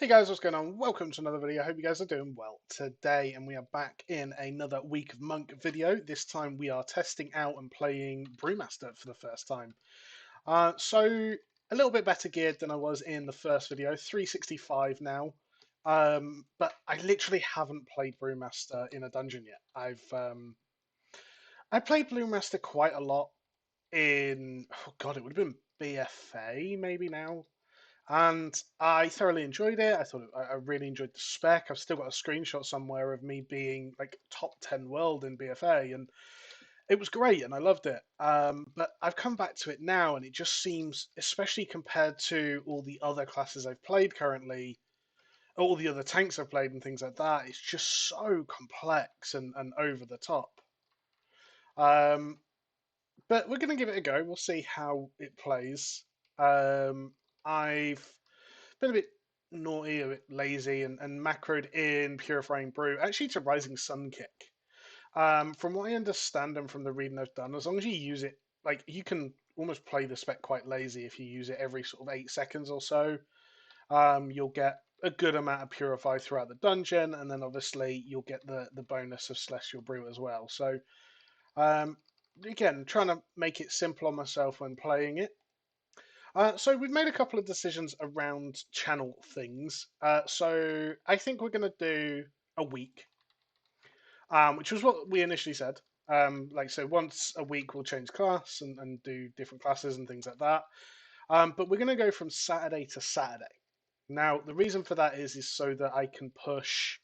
Hey guys, what's going on? Welcome to another video. I hope you guys are doing well today, and we are back in another Week of Monk video. This time we are testing out and playing Brewmaster for the first time. So a little bit better geared than I was in the first video, 365 now. But I literally haven't played Brewmaster in a dungeon yet. I played Brewmaster quite a lot in, oh god, it would have been BFA maybe now, and I thoroughly enjoyed it. I really enjoyed the spec. I've still got a screenshot somewhere of me being like top 10 world in BFA, and it was great, and I loved it. But I've come back to it now, and it just seems, especially compared to all the other classes I've played currently, all the other tanks I've played and things like that, it's just so complex and over the top. Um, but we're going to give it a go. We'll see how it plays. I've been a bit naughty, a bit lazy, and macroed in Purifying Brew, actually to Rising Sun Kick. From what I understand and from the reading I've done, as long as you use it, like you can almost play the spec quite lazy if you use it every sort of 8 seconds or so. You'll get a good amount of Purify throughout the dungeon, and then obviously you'll get the bonus of Celestial Brew as well. So um, again, trying to make it simple on myself when playing it. So we've made a couple of decisions around channel things. So I think we're going to do a week, which was what we initially said. So once a week we'll change class and do different classes and things like that. But we're going to go from Saturday to Saturday. Now the reason for that is so that I can push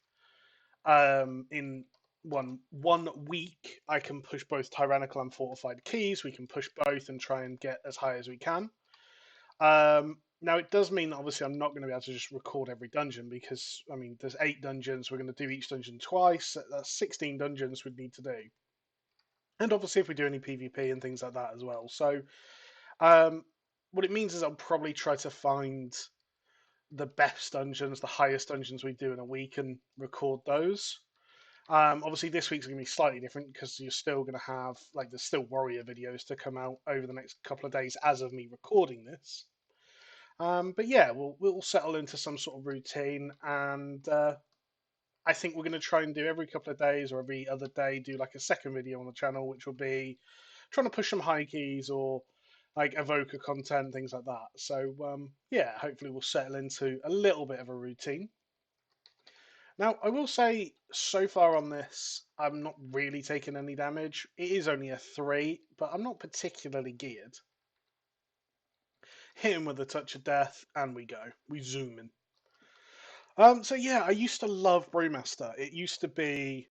in one week. I can push both tyrannical and fortified keys. We can push both and try and get as high as we can. Now it does mean that obviously I'm not going to be able to just record every dungeon because I mean there's 8 dungeons. We're going to do each dungeon twice. That's 16 dungeons we'd need to do, and obviously if we do any PvP and things like that as well. So um, what it means is I'll probably try to find the best dungeons, the highest dungeons we do in a week, and record those. Obviously this week's going to be slightly different because you're still going to have like there's still warrior videos to come out over the next couple of days as of me recording this. But yeah, we'll settle into some sort of routine, and I think we're going to try and do every couple of days or every other day do like a second video on the channel, which will be trying to push some high keys or like evoker content, things like that. So yeah, hopefully we'll settle into a little bit of a routine. Now, I will say so far on this, I'm not really taking any damage. It is only a 3, but I'm not particularly geared. Hit him with a touch of death, and we go. We zoom in. So yeah, I used to love Brewmaster. It used to be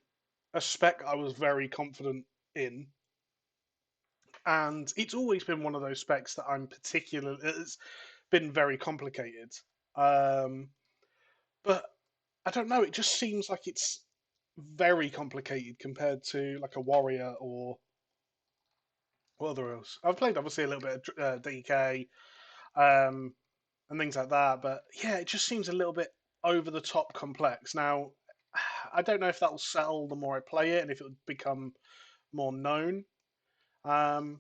a spec I was very confident in, and it's always been one of those specs that I'm particular. It's been very complicated, um, but I don't know. It just seems like it's very complicated compared to like a warrior or what other else. I've played obviously a little bit of DK um, and things like that, but yeah, it just seems a little bit over the top complex. Now, I don't know if that will settle the more I play it and if it would become more known. Um,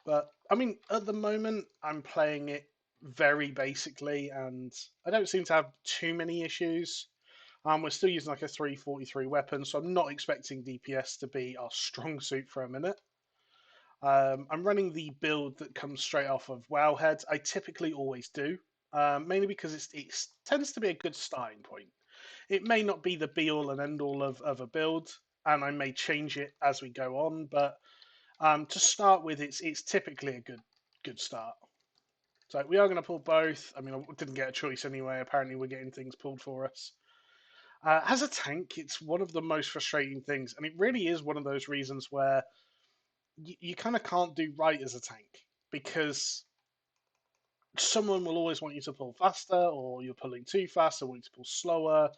but I mean, at the moment, I'm playing it very basically, and I don't seem to have too many issues. We're still using like a 343 weapon, so I'm not expecting DPS to be our strong suit for a minute. I'm running the build that comes straight off of Wowhead. I typically always do, mainly because it tends to be a good starting point. It may not be the be all and end all of a build, and I may change it as we go on, but to start with, it's typically a good start. So we are going to pull both. I mean, I didn't get a choice anyway. Apparently, we're getting things pulled for us. As a tank, it's one of the most frustrating things, and it really is one of those reasons where you kind of can't do right as a tank because someone will always want you to pull faster, or you're pulling too fast, or want you to pull slower.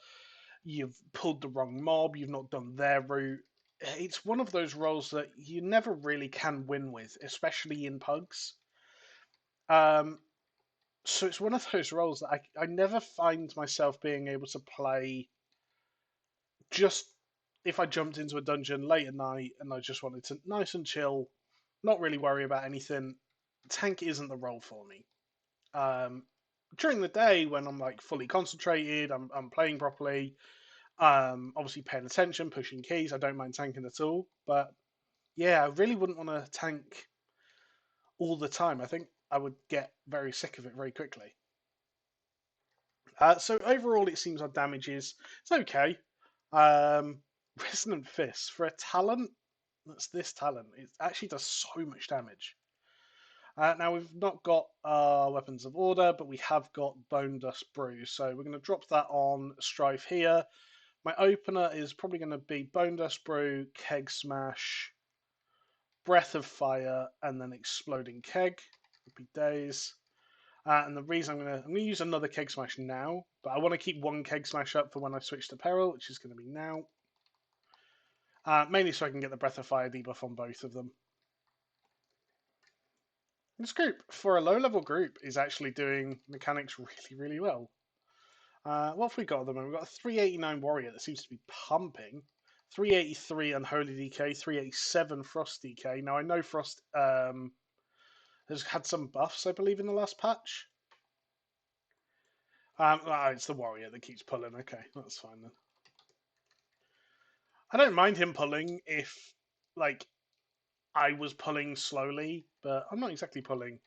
You've pulled the wrong mob. You've not done their route. It's one of those roles that you never really can win with, especially in pugs. Um, so it's one of those roles that I never find myself being able to play just if I jumped into a dungeon late at night and I just wanted to nice and chill, not really worry about anything. Tank isn't the role for me. Um, during the day when I'm like fully concentrated, I'm playing properly, obviously paying attention, pushing keys. I don't mind tanking at all, but yeah, I really wouldn't want to tank all the time. I think I would get very sick of it very quickly. So overall, it seems our damage is it's okay. Um, Resonant Fist for a talent that's this talent, it actually does so much damage. Now we've not got weapons of order, but we have got Bone Dust Brew, so we're going to drop that on Strife here. My opener is probably going to be Bone Dust Brew, Keg Smash, Breath of Fire, and then Exploding Keg. Happy days. And the reason I'm gonna use another Keg Smash now, but I want to keep one Keg Smash up for when I switch to Peril, which is going to be now. Mainly so I can get the Breath of Fire debuff on both of them. This group, for a low-level group, is actually doing mechanics really, really well. What have we got at the moment? We've got a 389 Warrior that seems to be pumping. 383 Unholy DK, 387 Frost DK. Now, I know Frost has had some buffs, I believe, in the last patch. It's the Warrior that keeps pulling. Okay, that's fine then. I don't mind him pulling if, like, I was pulling slowly, but I'm not exactly pulling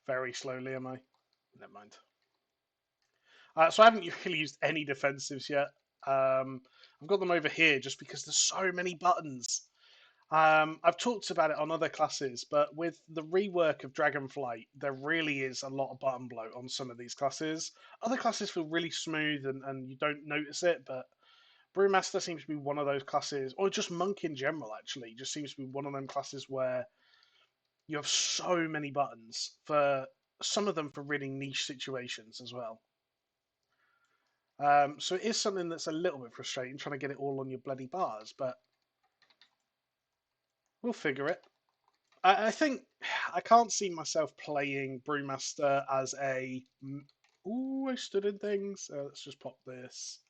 very slowly, am I? Never mind. So I haven't really used any defensives yet. I've got them over here just because there's so many buttons. I've talked about it on other classes, but with the rework of Dragonflight, there really is a lot of button bloat on some of these classes. Other classes feel really smooth and you don't notice it, but Brewmaster seems to be one of those classes, or just Monk in general, actually, just seems to be one of them classes where you have so many buttons for some of them for really niche situations as well. So it is something that's a little bit frustrating trying to get it all on your bloody bars, but we'll figure it. I think I can't see myself playing Brewmaster as a. Ooh, I stood in things. Let's just pop this,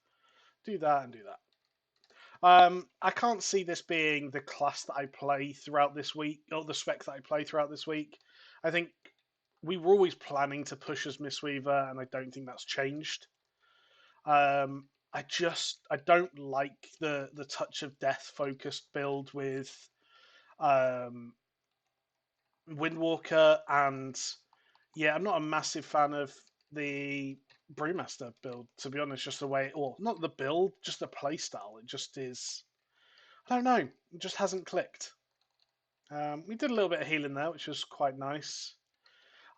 do that, and do that. I can't see this being the class that I play throughout this week, or the spec that I play throughout this week. I think we were always planning to push as Mistweaver, and I don't think that's changed. I don't like the touch of death focused build with um, Windwalker, and yeah, I'm not a massive fan of the Brewmaster build, to be honest. Just the way, or not the build, just the playstyle. It just is. I don't know. It just hasn't clicked. We did a little bit of healing there, which was quite nice.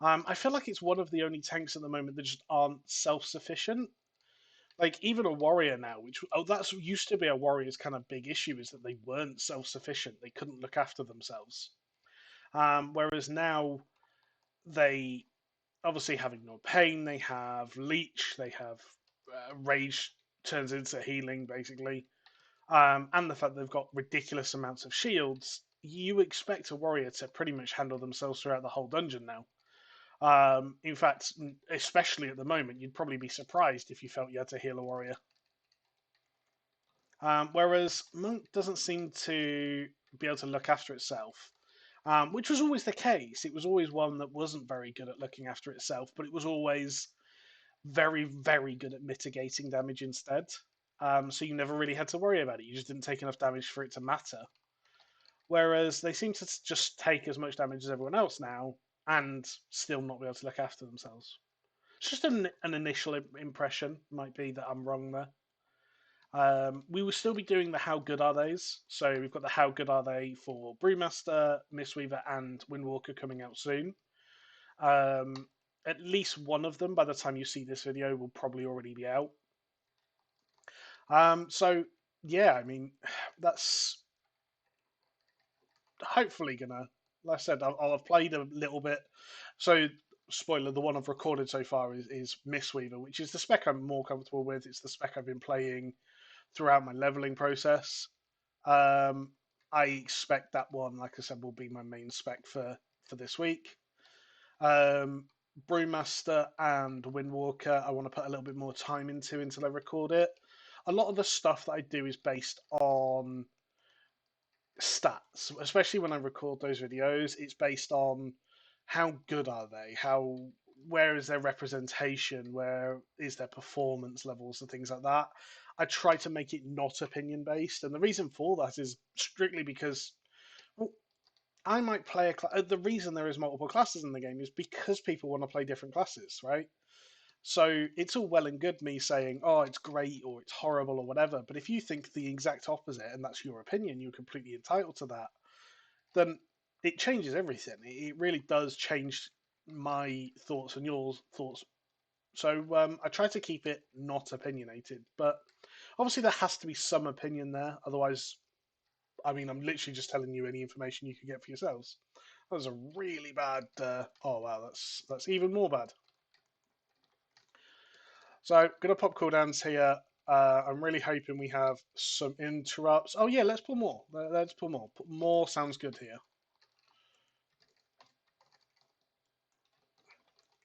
I feel like it's one of the only tanks at the moment that just aren't self-sufficient. Like even a warrior now, which that's used to be a warrior's kind of big issue, is that they weren't self-sufficient. They couldn't look after themselves. Whereas now they obviously have ignored pain, they have leech, they have rage turns into healing basically, and the fact they've got ridiculous amounts of shields. You expect a warrior to pretty much handle themselves throughout the whole dungeon now. In fact, especially at the moment, you'd probably be surprised if you felt you had to heal a warrior. Whereas Monk doesn't seem to be able to look after itself, which was always the case. It was always one that wasn't very good at looking after itself, but it was always very, very good at mitigating damage instead. So you never really had to worry about it. You just didn't take enough damage for it to matter. Whereas they seem to just take as much damage as everyone else now and still not be able to look after themselves. It's just an initial impression. Might be that I'm wrong there. We will still be doing the how good are they's. So we've got the how good are they for Brewmaster, Mistweaver, and Windwalker coming out soon. Um, at least one of them, by the time you see this video, will probably already be out. So yeah, I mean, that's hopefully gonna. Like I said, I'll have played a little bit. So spoiler: the one I've recorded so far is Mistweaver, which is the spec I'm more comfortable with. It's the spec I've been playing throughout my leveling process. Um, I expect that one, like I said, will be my main spec for this week. Um, Brewmaster and Windwalker, I want to put a little bit more time into until I record it. A lot of the stuff that I do is based on stats, especially when I record those videos. It's based on how good are they, how where is their representation? Where is their performance levels and things like that? I try to make it not opinion based, and the reason for that is strictly because, well, I might play the reason there is multiple classes in the game is because people want to play different classes, right? So it's all well and good me saying, "Oh, it's great" or "it's horrible" or whatever. But if you think the exact opposite and that's your opinion, you're completely entitled to that. Then it changes everything. It really does change my thoughts and your thoughts. So I try to keep it not opinionated, but obviously there has to be some opinion there. Otherwise, I mean, I'm literally just telling you any information you can get for yourselves. That was a really bad. Oh wow, that's even more bad. So gonna pop cooldowns here. I'm really hoping we have some interrupts. Oh yeah, let's pull more. Let's pull more. More sounds good here.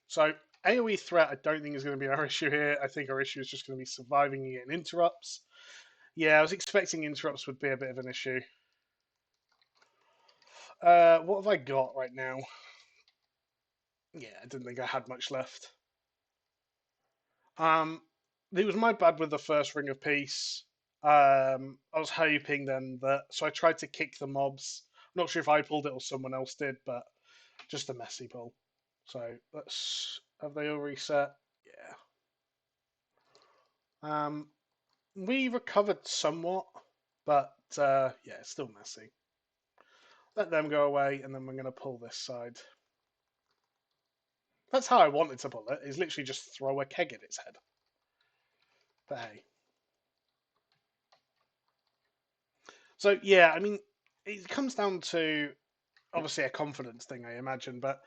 So AoE threat, I don't think is going to be our issue here. I think our issue is just going to be surviving and getting interrupts. Yeah, I was expecting interrupts would be a bit of an issue. What have I got right now? Yeah, I didn't think I had much left. It was my bad with the first Ring of Peace. I was hoping then that, so I tried to kick the mobs. I'm not sure if I pulled it or someone else did, but just a messy pull. So let's have they all reset? Yeah. We recovered somewhat, but yeah, it's still messy. Let them go away, and then we're going to pull this side. That's how I wanted to pull it. Is literally just throw a keg at its head. But hey. So yeah, I mean, it comes down to obviously a confidence thing, I imagine. But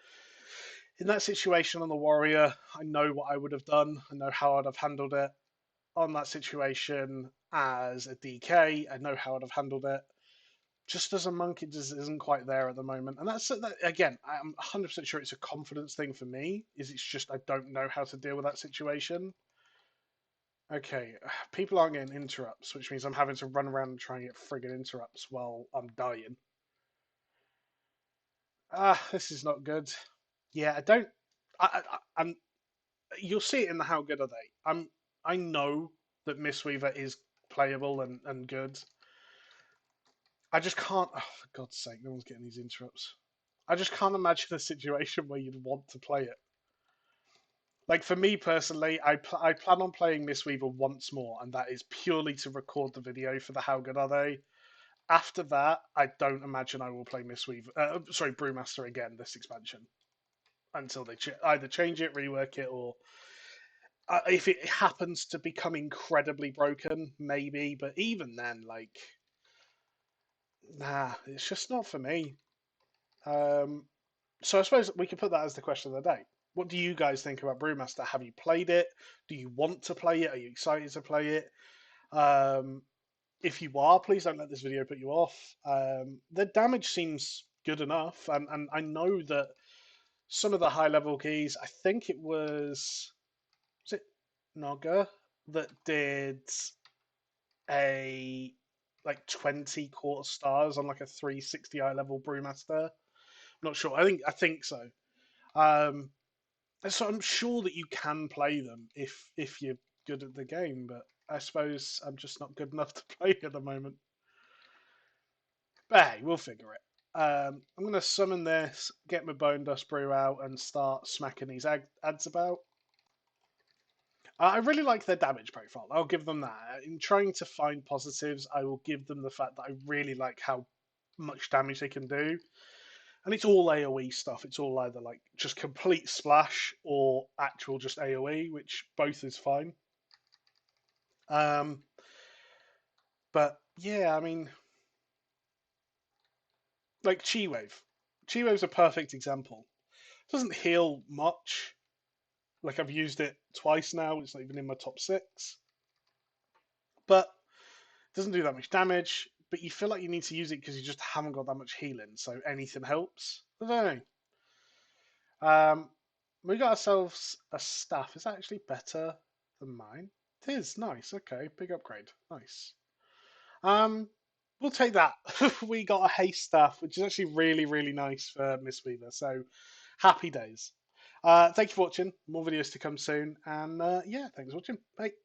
in that situation on the warrior, I know what I would have done. I know how I'd have handled it. On that situation as a DK, I know how I'd have handled it. Just as a monk, it just isn't quite there at the moment, and that's that, again. I'm 100% sure it's a confidence thing for me. Is it's just I don't know how to deal with that situation. Okay, people aren't getting interrupts, which means I'm having to run around and try and get friggin' interrupts while I'm dying. This is not good. Yeah, I don't. I'm. You'll see it in the how good are they. I know that Mistweaver is playable and good. I just can't. Oh, for God's sake, no one's getting these interrupts. I just can't imagine a situation where you'd want to play it. Like for me personally, I plan on playing Mistweaver once more, and that is purely to record the video for the how good are they. After that, I don't imagine I will play Mistweaver. Sorry, Brewmaster again this expansion until they either change it, rework it, or if it happens to become incredibly broken, maybe. But even then, like, nah, it's just not for me. Um, So I suppose we could put that as the question of the day. What do you guys think about Brewmaster? Have you played it? Do you want to play it? Are you excited to play it? Um, if you are, please don't let this video put you off. The damage seems good enough, and I know that some of the high level keys. I think was it Naga that did a like 20 quarter stars on like a 360 high level Brewmaster. I'm not sure. I think so. Um, So I'm sure that you can play them if you're good at the game, but I suppose I'm just not good enough to play at the moment. But hey, we'll figure it. I'm going to summon this, get my Bone Dust Brew out, and start smacking these ads about. I really like their damage profile. I'll give them that. In trying to find positives, I will give them the fact that I really like how much damage they can do. And it's all AoE stuff. It's all either like just complete splash or actual just AoE, which both is fine. Um, but yeah, I mean, like Chi Wave. Chi Wave's a perfect example. It doesn't heal much. Like I've used it twice now. It's not even in my top six. But it doesn't do that much damage. But you feel like you need to use it because you just haven't got that much healing. So anything helps. I don't know. We got ourselves a staff. Is that actually better than mine? It is nice. Okay, big upgrade. Nice. Um, we'll take that. We got a haste staff, which is actually really, really nice for Miss Weaver. So happy days. Thank you for watching. More videos to come soon. And yeah, thanks for watching. Bye.